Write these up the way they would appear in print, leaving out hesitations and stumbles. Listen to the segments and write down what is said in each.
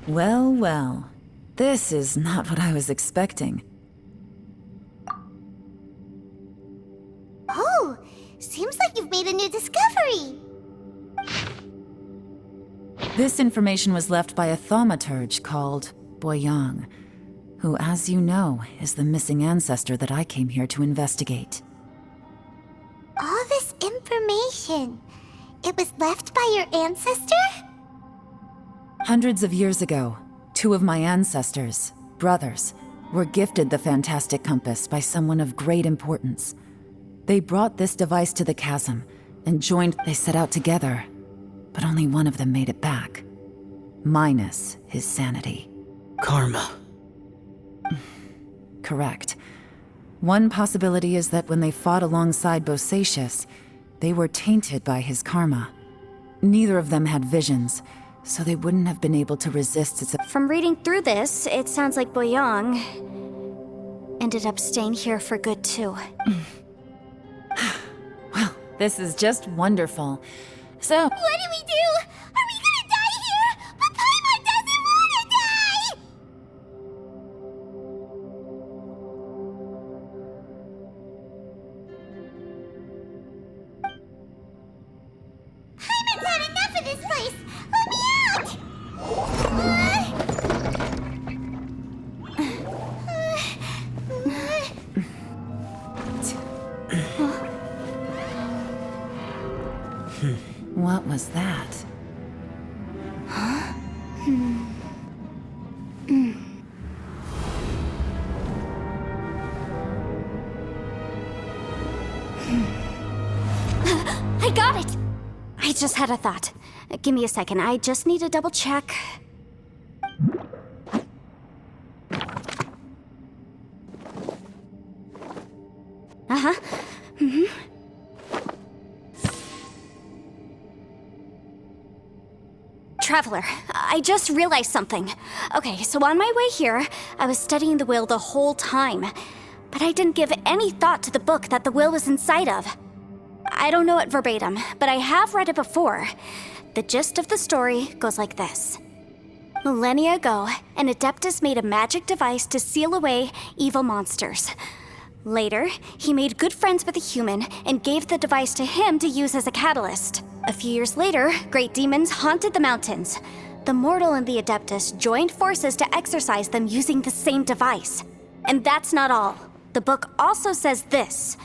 Well, well. This is not what I was expecting. Oh, seems like you've made a new discovery. This information was left by a thaumaturge called Boyang, who, as you know, is the missing ancestor that I came here to investigate. All this information, it was left by your ancestor? Hundreds of years ago, two of my ancestors, brothers, were gifted the fantastic compass by someone of great importance. They brought this device to the chasm, and they set out together, but only one of them made it back. Minus his sanity. Karma. Correct. One possibility is that when they fought alongside Bosacius, they were tainted by his karma. Neither of them had visions, so they wouldn't have been able to resist its... From reading through this, it sounds like Boyang ended up staying here for good too. Well, this is just wonderful. So... What do we do? Are we gonna die here? But Paimon doesn't wanna die! Paimon's had enough of this place! Let me out! What was that? I got it! I just had a thought. Give me a second, I just need to double check. Uh-huh. Traveler, I just realized something. Okay, so on my way here, I was studying the will the whole time, but I didn't give any thought to the book that the will was inside of. I don't know it verbatim, but I have read it before. The gist of the story goes like this. Millennia ago, an Adeptus made a magic device to seal away evil monsters. Later, he made good friends with a human and gave the device to him to use as a catalyst. A few years later, great demons haunted the mountains. The mortal and the Adeptus joined forces to exorcise them using the same device. And that's not all. The book also says this.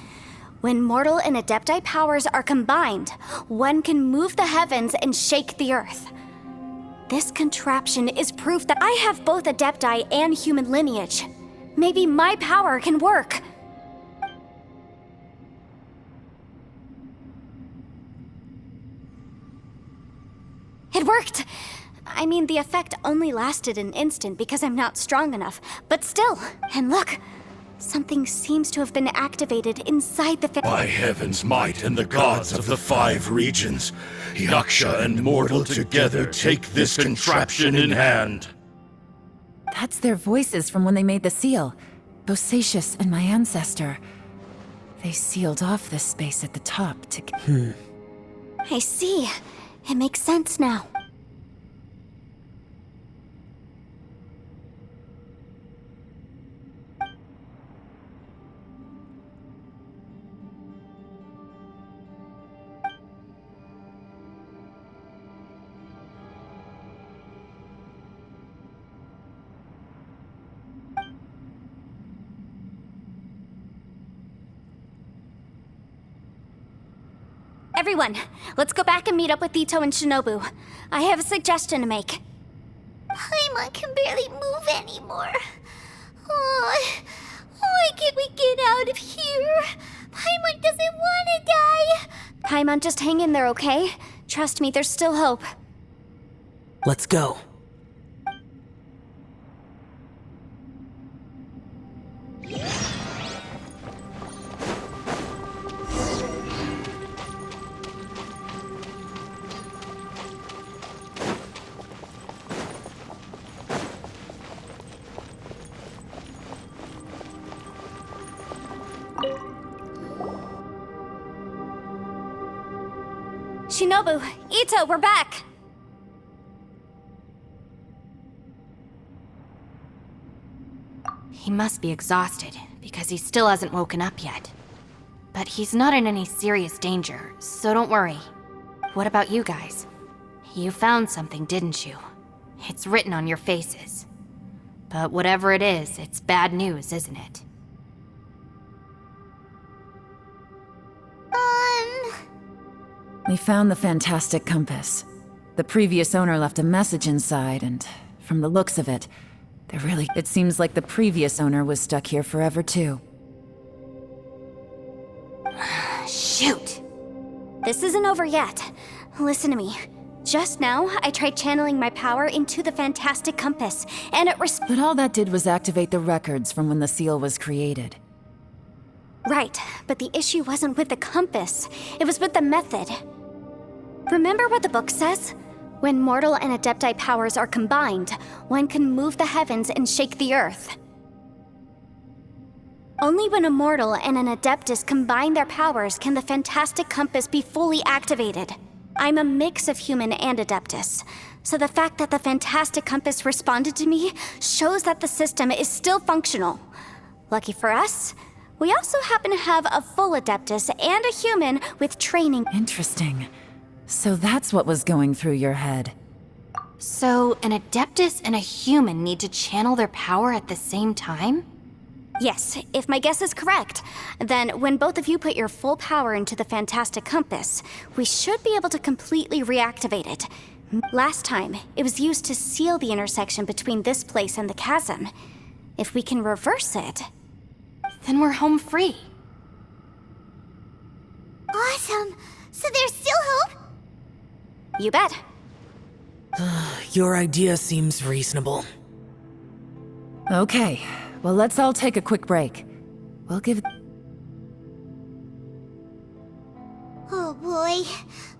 When mortal and Adepti powers are combined, one can move the heavens and shake the earth. This contraption is proof that I have both Adepti and human lineage. Maybe my power can work. It worked! I mean, the effect only lasted an instant because I'm not strong enough, but still. And look, something seems to have been activated inside the By heaven's might and the gods of the 5 regions, Yaksha and mortal together take this contraption in hand. That's their voices from when they made the seal. Bosacius and my ancestor. They sealed off this space at the top to... I see. It makes sense now. Everyone, let's go back and meet up with Ito and Shinobu. I have a suggestion to make. Paimon can barely move anymore. Oh, why can't we get out of here? Paimon doesn't want to die. Paimon, just hang in there, okay? Trust me, there's still hope. Let's go. Shinobu, Ito, we're back! He must be exhausted, because he still hasn't woken up yet. But he's not in any serious danger, so don't worry. What about you guys? You found something, didn't you? It's written on your faces. But whatever it is, it's bad news, isn't it? We found the fantastic compass. The previous owner left a message inside, and from the looks of it, it seems like the previous owner was stuck here forever too. Shoot! This isn't over yet. Listen to me. Just now, I tried channeling my power into the fantastic compass, and it But all that did was activate the records from when the seal was created. Right, but the issue wasn't with the compass. It was with the method. Remember what the book says? When mortal and adepti powers are combined, one can move the heavens and shake the earth. Only when a mortal and an adeptus combine their powers can the fantastic compass be fully activated. I'm a mix of human and adeptus, so the fact that the fantastic compass responded to me shows that the system is still functional. Lucky for us, we also happen to have a full adeptus and a human with training. Interesting. So that's what was going through your head. So, an adeptus and a human need to channel their power at the same time? Yes, if my guess is correct, then when both of you put your full power into the fantastic compass, we should be able to completely reactivate it. Last time, it was used to seal the intersection between this place and the chasm. If we can reverse it... Then we're home free. Awesome! So there's still hope? You bet. Your idea seems reasonable. Okay, well let's all take a quick break. We'll give... Oh boy,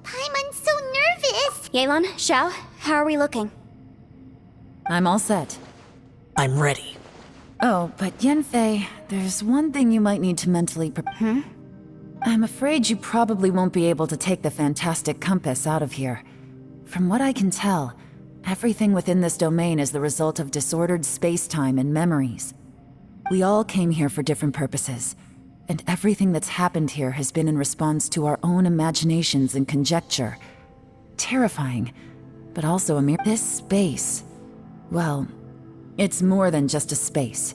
Paimon's so nervous! Yelan, Xiao, how are we looking? I'm all set. I'm ready. Oh, but Yanfei, there's one thing you might need to mentally prepare. I'm afraid you probably won't be able to take the fantastic compass out of here. From what I can tell, everything within this domain is the result of disordered space-time and memories. We all came here for different purposes, and everything that's happened here has been in response to our own imaginations and conjecture. Terrifying, but also a mere... This space, well, it's more than just a space.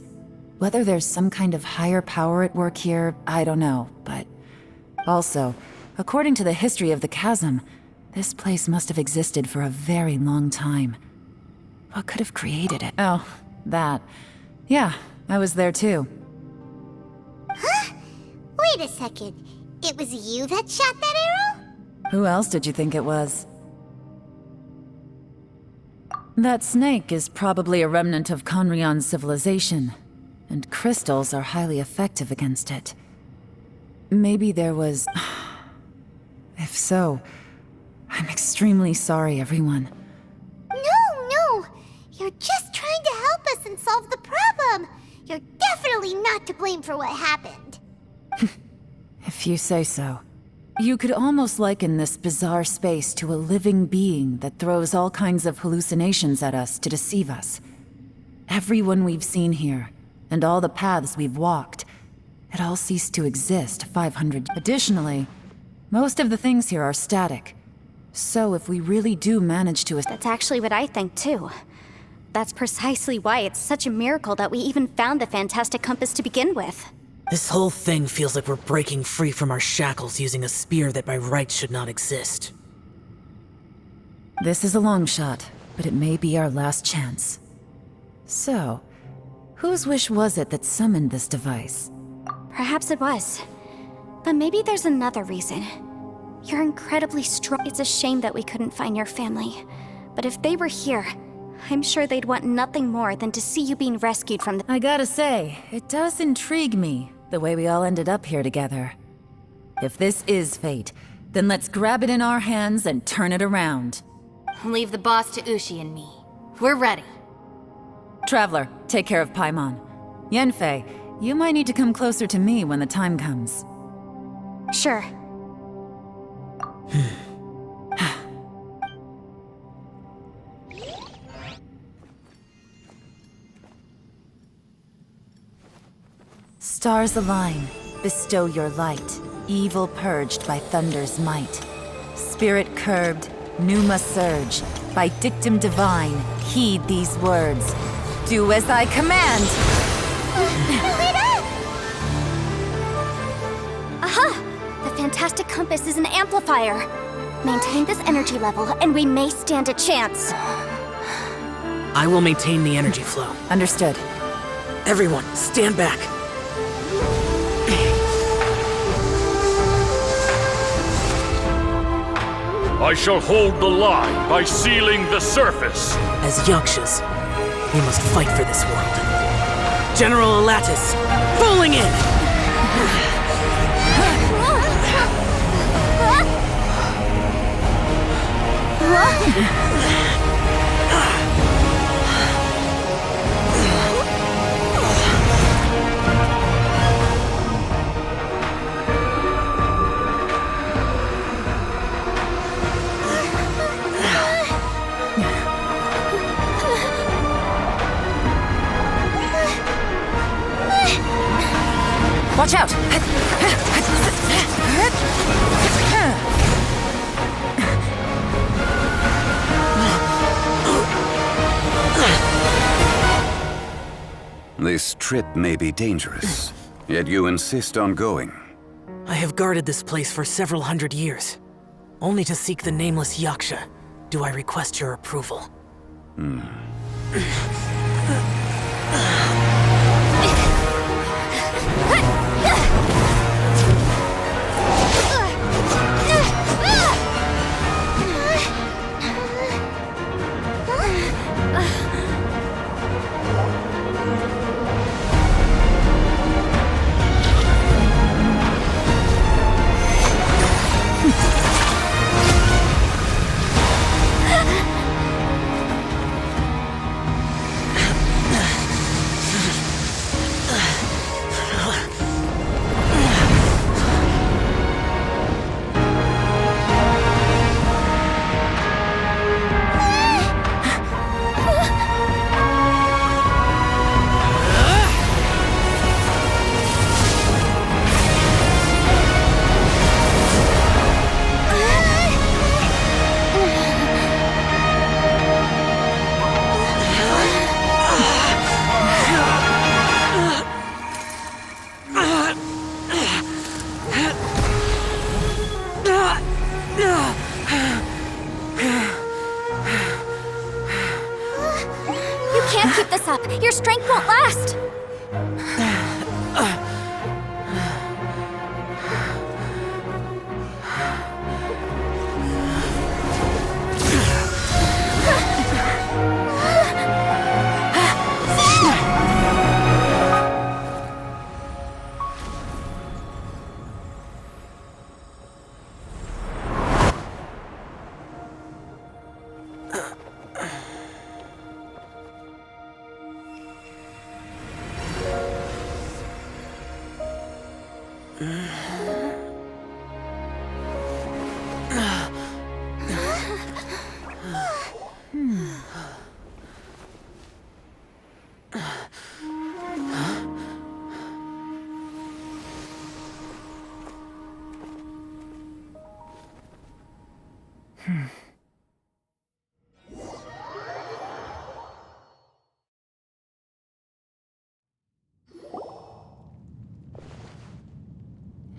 Whether there's some kind of higher power at work here, I don't know, but... Also, according to the history of the chasm, this place must have existed for a very long time. What could have created it? Oh, that. Yeah, I was there too. Huh? Wait a second. It was you that shot that arrow? Who else did you think it was? That snake is probably a remnant of Conrion's civilization, and crystals are highly effective against it. Maybe there was... If so, I'm extremely sorry, everyone. No! You're just trying to help us and solve the problem! You're definitely not to blame for what happened. If you say so. You could almost liken this bizarre space to a living being that throws all kinds of hallucinations at us to deceive us. Everyone we've seen here, and all the paths we've walked, it all ceased to exist 500... Additionally, most of the things here are static. So if we really do manage to... That's actually what I think too. That's precisely why it's such a miracle that we even found the fantastic compass to begin with. This whole thing feels like we're breaking free from our shackles using a spear that by rights should not exist. This is a long shot, but it may be our last chance. So, whose wish was it that summoned this device? Perhaps it was. But maybe there's another reason. You're incredibly strong. It's a shame that we couldn't find your family. But if they were here, I'm sure they'd want nothing more than to see you being rescued from the... I gotta say, it does intrigue me, the way we all ended up here together. If this is fate, then let's grab it in our hands and turn it around. Leave the boss to Ushi and me. We're ready. Traveler, take care of Paimon. Yanfei, you might need to come closer to me when the time comes. Sure. Stars align, bestow your light, evil purged by thunder's might. Spirit curbed, pneuma surge, by dictum divine, heed these words. Do as I command! Aha! The fantastic compass is an amplifier. Maintain this energy level, and we may stand a chance. I will maintain the energy flow. Understood. Everyone, stand back. I shall hold the line by sealing the surface. As Yakshas, we must fight for this world. General Alatus, falling in! Watch out! This trip may be dangerous, yet you insist on going. I have guarded this place for several hundred years. Only to seek the nameless Yaksha do I request your approval. Can't keep this up. Your strength won't last.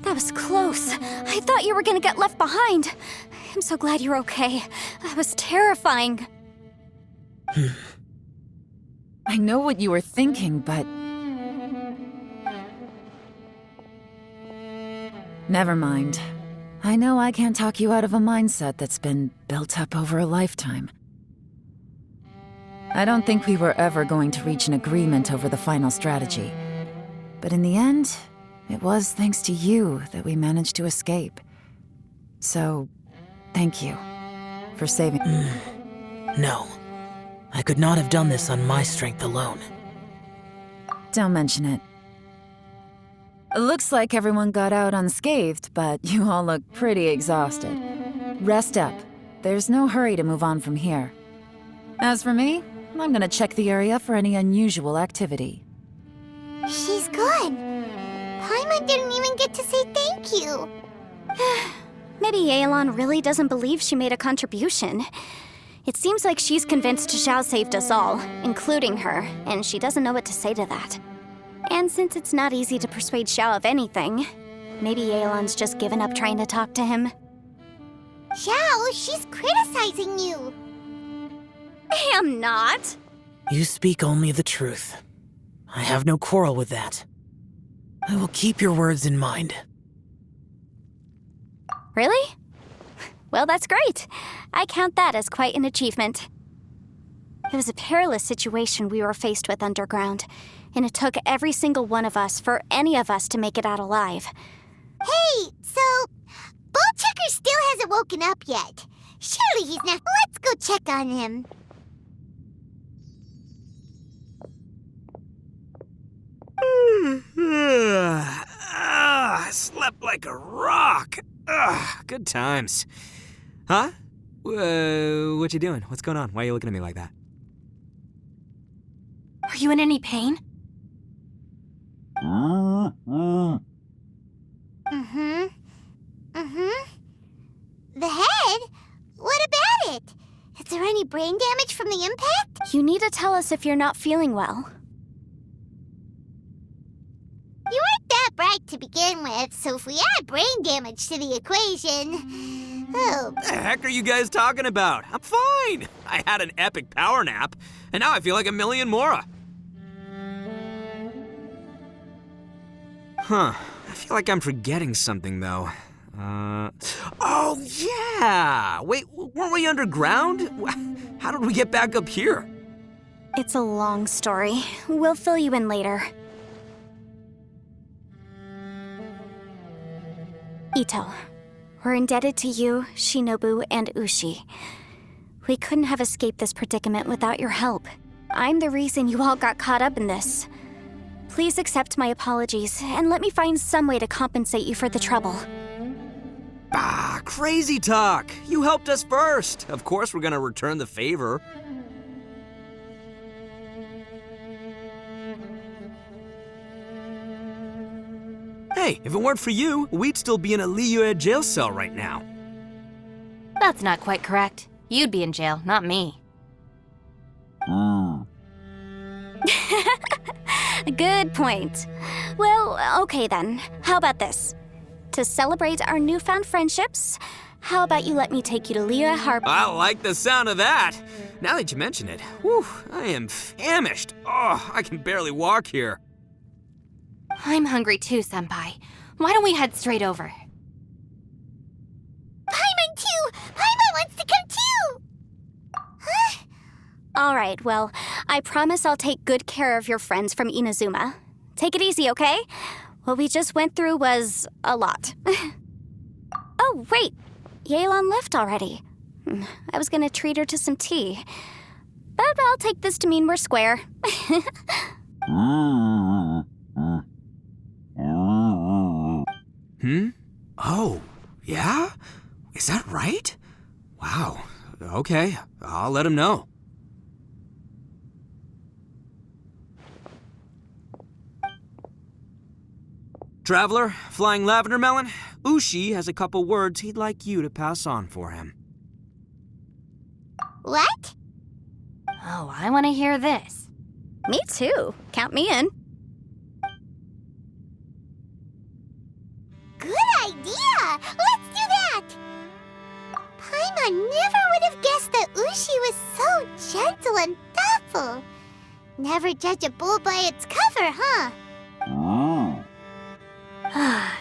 That was close. I thought you were gonna get left behind. I'm so glad you're okay. That was terrifying. I know what you were thinking, but... Never mind. I know I can't talk you out of a mindset that's been built up over a lifetime. I don't think we were ever going to reach an agreement over the final strategy. But in the end, it was thanks to you that we managed to escape. So, thank you for saving... No. I could not have done this on my strength alone. Don't mention it. It looks like everyone got out unscathed, but you all look pretty exhausted. Rest up. There's no hurry to move on from here. As for me, I'm gonna check the area for any unusual activity. She's good. Paimon didn't even get to say thank you. Maybe Yelan really doesn't believe she made a contribution. It seems like she's convinced Xiao saved us all, including her, and she doesn't know what to say to that. And since it's not easy to persuade Xiao of anything, maybe Yelan's just given up trying to talk to him. Xiao, she's criticizing you. I am not. You speak only the truth. I have no quarrel with that. I will keep your words in mind. Really? Well, that's great. I count that as quite an achievement. It was a perilous situation we were faced with underground, and it took every single one of us for any of us to make it out alive. Hey, so Ballchecker still hasn't woken up yet. Surely he's not. Let's go check on him. I slept like a rock. Good times. Huh? What you doing? What's going on? Why are you looking at me like that? Are you in any pain? The head? What about it? Is there any brain damage from the impact? You need to tell us if you're not feeling well. You weren't that bright to begin with, so if we add brain damage to the equation... Oh. The heck are you guys talking about? I'm fine. I had an epic power nap, and now I feel like a million more. Huh. I feel like I'm forgetting something, though. Oh, yeah! Wait, weren't we underground? How did we get back up here? It's a long story. We'll fill you in later. Ito, we're indebted to you, Shinobu, and Ushi. We couldn't have escaped this predicament without your help. I'm the reason you all got caught up in this. Please accept my apologies, and let me find some way to compensate you for the trouble. Crazy talk! You helped us first! Of course we're gonna return the favor. Hey, if it weren't for you, we'd still be in a Liyue jail cell right now. That's not quite correct. You'd be in jail, not me. Good point. Well, okay then. How about this? To celebrate our newfound friendships, how about you let me take you to Liyue Harbor? I like the sound of that. Now that you mention it, whew, I am famished. Oh, I can barely walk here. I'm hungry too, Senpai. Why don't we head straight over? Paimon too! Paimon wants to come too! Huh? All right, well, I promise I'll take good care of your friends from Inazuma. Take it easy, okay? What we just went through was a lot. Oh, wait. Yelan left already. I was gonna treat her to some tea. But I'll take this to mean we're square. Oh, yeah? Is that right? Wow. Okay, I'll let him know. Traveler, Flying Lavender Melon, Ushi has a couple words he'd like you to pass on for him. What? Oh, I want to hear this. Me too. Count me in. Good idea! Let's do that! Paimon never would have guessed that Ushi was so gentle and thoughtful. Never judge a bull by its cover, huh?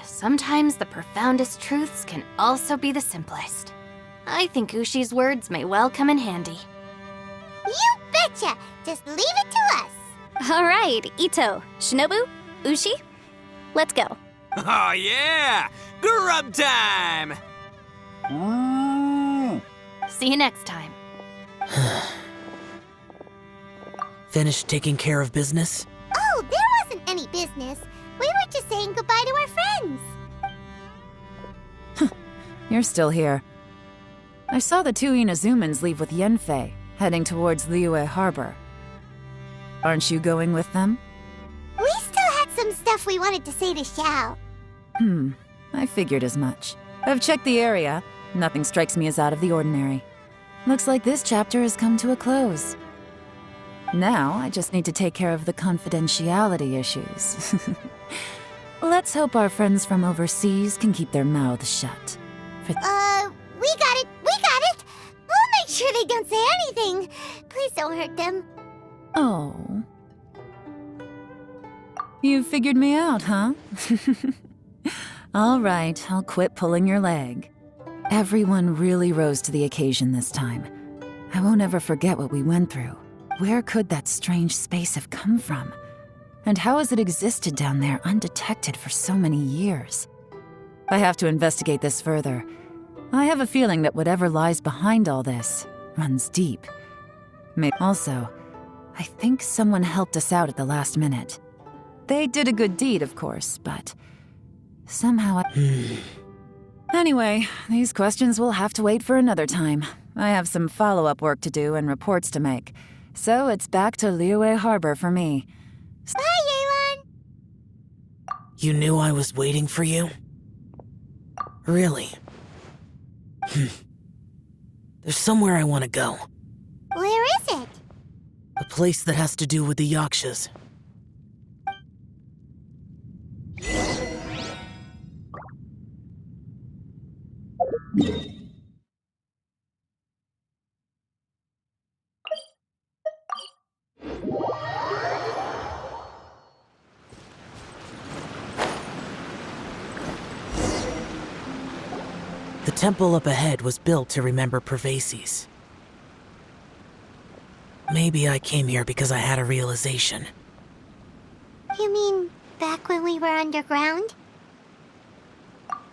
Sometimes the profoundest truths can also be the simplest. I think Ushi's words may well come in handy. You betcha! Just leave it to us! All right, Ito, Shinobu, Ushi, let's go. Oh yeah! Grub time! See you next time. Finished taking care of business? Oh, there wasn't any business. We were just saying goodbye to our friends. You're still here. I saw the two Inazumans leave with Yenfei, heading towards Liyue Harbor. Aren't you going with them? We still had some stuff stuff we wanted to say to Xiao. I figured as much. I've checked the area. Nothing strikes me as out of the ordinary. Looks like this chapter has come to a close. Now, I just need to take care of the confidentiality issues. Let's hope our friends from overseas can keep their mouths shut. We got it! We'll make sure they don't say anything. Please don't hurt them. Oh. You figured me out, huh? All right, I'll quit pulling your leg. Everyone really rose to the occasion this time. I won't ever forget what we went through. Where could that strange space have come from? And how has it existed down there undetected for so many years? I have to investigate this further. I have a feeling that whatever lies behind all this runs deep. Also, I think someone helped us out at the last minute. They did a good deed, of course, but somehow Anyway, these questions will have to wait for another time. I have some follow-up work to do and reports to make. So it's back to Liyue Harbor for me. Bye, Yelan! You knew I was waiting for you? Really? There's somewhere I want to go. Where is it? A place that has to do with the Yakshas. The temple up ahead was built to remember Ps5. Maybe I came here because I had a realization. You mean back when we were underground?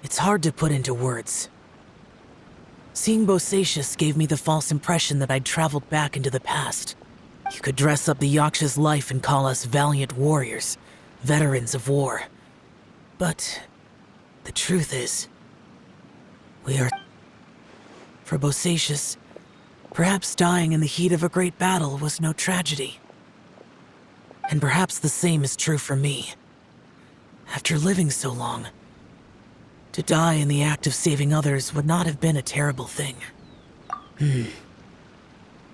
It's hard to put into words. Seeing Bosacius gave me the false impression that I'd traveled back into the past. You could dress up the Yaksha's life and call us valiant warriors, veterans of war. But the truth is, we are... For Bosacius, perhaps dying in the heat of a great battle was no tragedy. And perhaps the same is true for me. After living so long, to die in the act of saving others would not have been a terrible thing.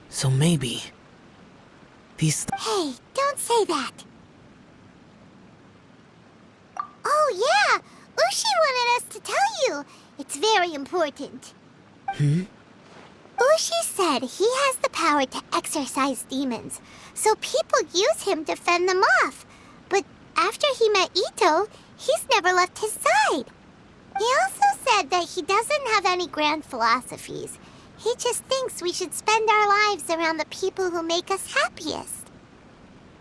So maybe... these... Hey, don't say that! Oh yeah! Ushi wanted us to tell you! It's very important. Ushi said he has the power to exorcise demons, so people use him to fend them off. But after he met Ito, he's never left his side. He also said that he doesn't have any grand philosophies. He just thinks we should spend our lives around the people who make us happiest.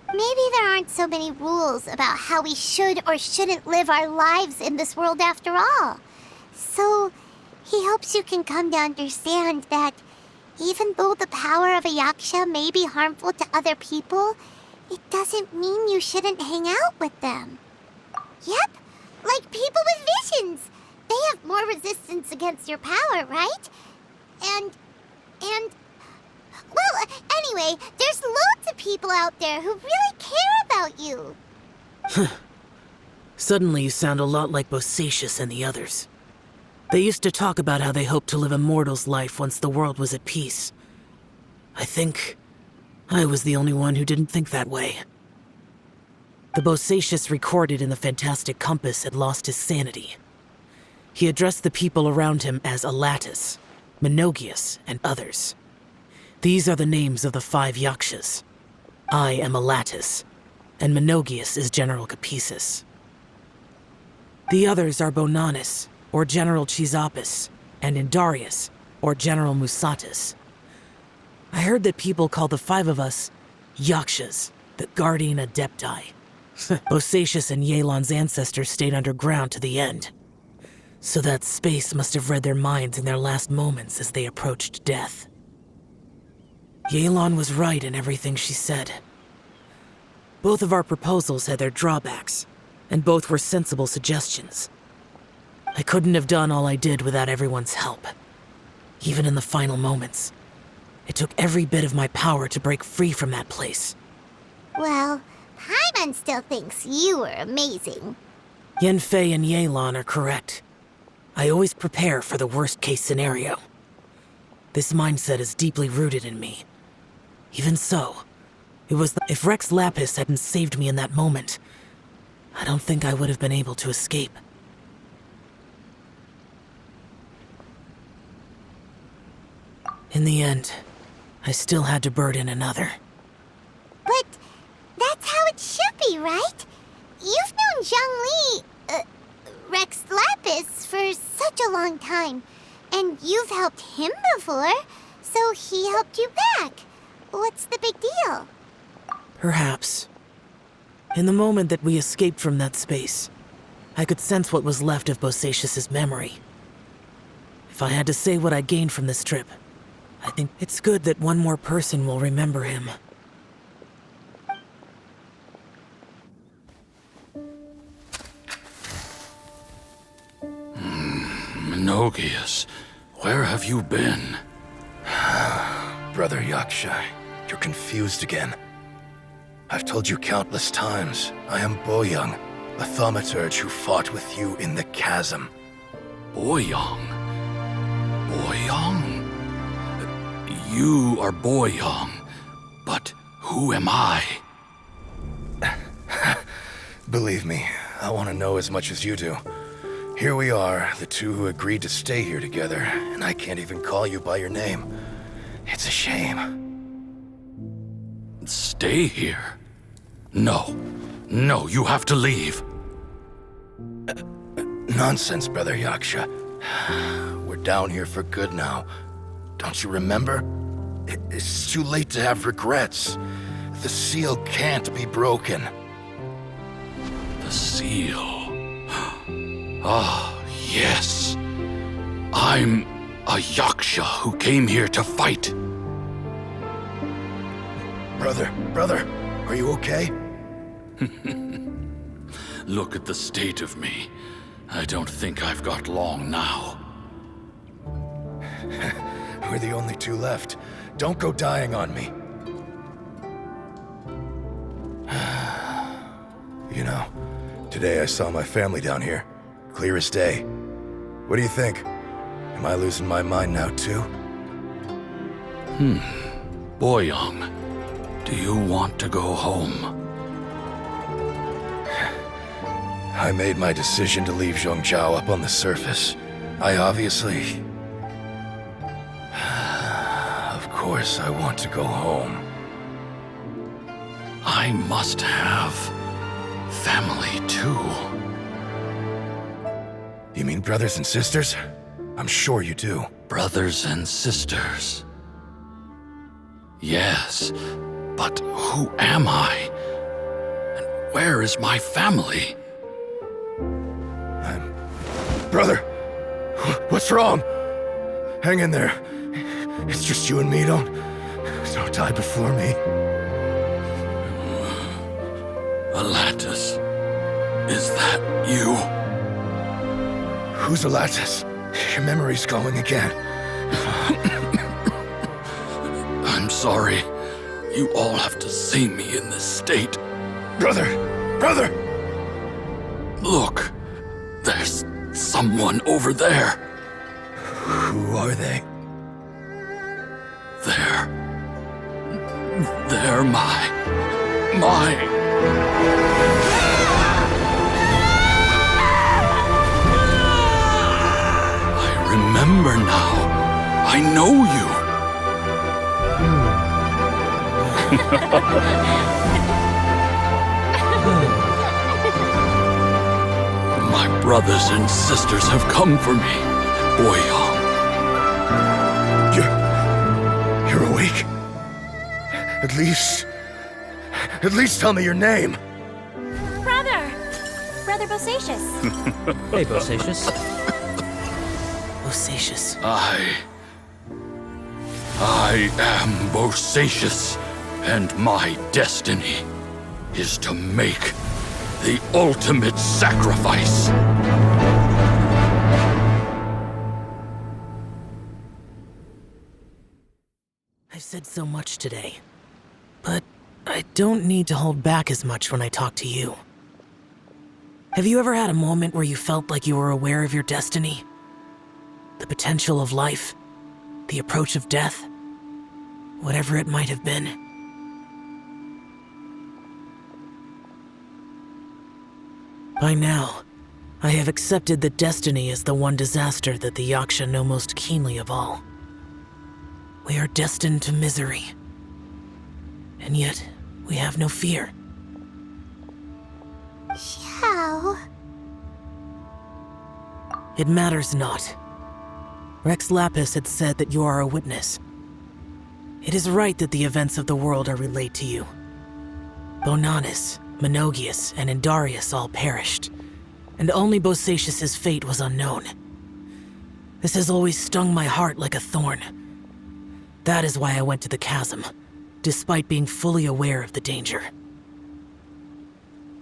Maybe there aren't so many rules about how we should or shouldn't live our lives in this world after all. So, he hopes you can come to understand that even though the power of a yaksha may be harmful to other people, it doesn't mean you shouldn't hang out with them. Yep, like people with visions. They have more resistance against your power, right? And... Well, anyway, there's loads of people out there who really care about you. Suddenly you sound a lot like Bosacius and the others. They used to talk about how they hoped to live a mortal's life once the world was at peace. I think I was the only one who didn't think that way. The Bosacius recorded in the Fantastic Compass had lost his sanity. He addressed the people around him as Alatus, Menogius, and others. These are the names of the 5 Yakshas. I am Alatus, and Menogius is General Capisis. The others are Bonanis, or General Chizapis, and Indarius, or General Musatis. I heard that people call the 5 of us Yakshas, the Guardian Adepti. Bosacius and Yelan's ancestors stayed underground to the end. So that space must have read their minds in their last moments as they approached death. Yelan was right in everything she said. Both of our proposals had their drawbacks, and both were sensible suggestions. I couldn't have done all I did without everyone's help. Even in the final moments, it took every bit of my power to break free from that place. Well, Paimon Paimon still thinks you are amazing. Yanfei and Yelan are correct. I always prepare for the worst-case scenario. This mindset is deeply rooted in me. Even so, if Rex Lapis hadn't saved me in that moment, I don't think I would have been able to escape. In the end, I still had to burden another. But that's how it should be, right? You've known Zhongli, Rex Lapis, for such a long time. And you've helped him before, so he helped you back. What's the big deal? Perhaps. In the moment that we escaped from that space, I could sense what was left of Bosacius's memory. If I had to say what I gained from this trip, I think it's good that one more person will remember him. Menogias, where have you been? Brother Yaksha, you're confused again. I've told you countless times, I am Boyoung, a thaumaturge who fought with you in the chasm. Boyoung? Boyoung? You are Boyoung, but who am I? Believe me, I want to know as much as you do. Here we are, the two who agreed to stay here together, and I can't even call you by your name. It's a shame. Stay here? No. No, you have to leave. Nonsense, Brother Yaksha. We're down here for good now. Don't you remember? It's too late to have regrets. The seal can't be broken. The seal. Ah, yes. I'm a Yaksha who came here to fight. Brother, are you okay? Look at the state of me. I don't think I've got long now. We're the only two left. Don't go dying on me. You know, today I saw my family down here. Clear as day. What do you think? Am I losing my mind now too? Boyoung, do you want to go home? I made my decision to leave Zhongzhou up on the surface. I obviously... Of course I want to go home. I must have family too. You mean brothers and sisters? I'm sure you do. Brothers and sisters. Yes, but who am I? And where is my family? Brother! What's wrong? Hang in there. It's just you and me, don't die before me. Alatus, is that you? Who's Alatus? Your memory's going again. I'm sorry. You all have to see me in this state. Brother! Look, there's someone over there. Who are they? They're my... I remember now. I know you. My brothers and sisters have come for me, Boyoung. You're awake? At least tell me your name. Brother Bosacius. Hey, Bosacius. Bosacius. I am Bosacius, and my destiny is to make the ultimate sacrifice. I've said so much today, but I don't need to hold back as much when I talk to you. Have you ever had a moment where you felt like you were aware of your destiny? The potential of life? The approach of death? Whatever it might have been. By now, I have accepted that destiny is the one disaster that the Yaksha know most keenly of all. We are destined to misery. And yet, we have no fear. Xiao. It matters not. Rex Lapis had said that you are a witness. It is right that the events of the world are relayed to you. Bonanis, Menogias, and Indarius all perished, and only Bosacius's fate was unknown. This has always stung my heart like a thorn. That is why I went to the chasm, despite being fully aware of the danger.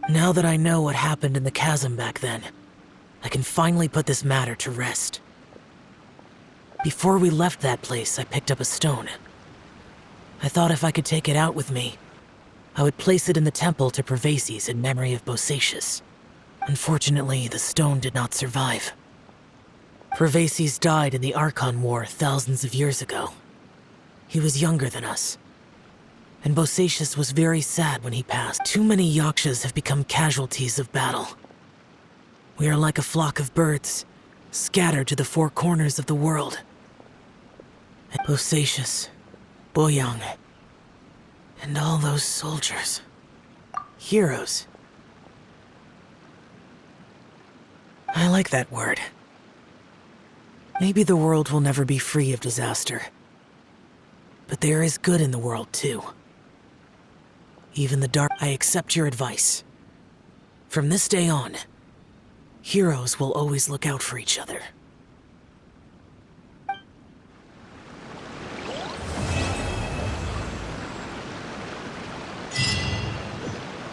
Now that I know what happened in the chasm back then, I can finally put this matter to rest. Before we left that place, I picked up a stone. I thought if I could take it out with me, I would place it in the temple to Pervases in memory of Bosacius. Unfortunately, the stone did not survive. Pervases died in the Archon War thousands of years ago. He was younger than us. And Bosacius was very sad when he passed. Too many Yakshas have become casualties of battle. We are like a flock of birds, scattered to the four corners of the world. And Bosacius, Boyang, and all those soldiers. Heroes. I like that word. Maybe the world will never be free of disaster. But there is good in the world, too. Even the dark. I accept your advice. From this day on, heroes will always look out for each other.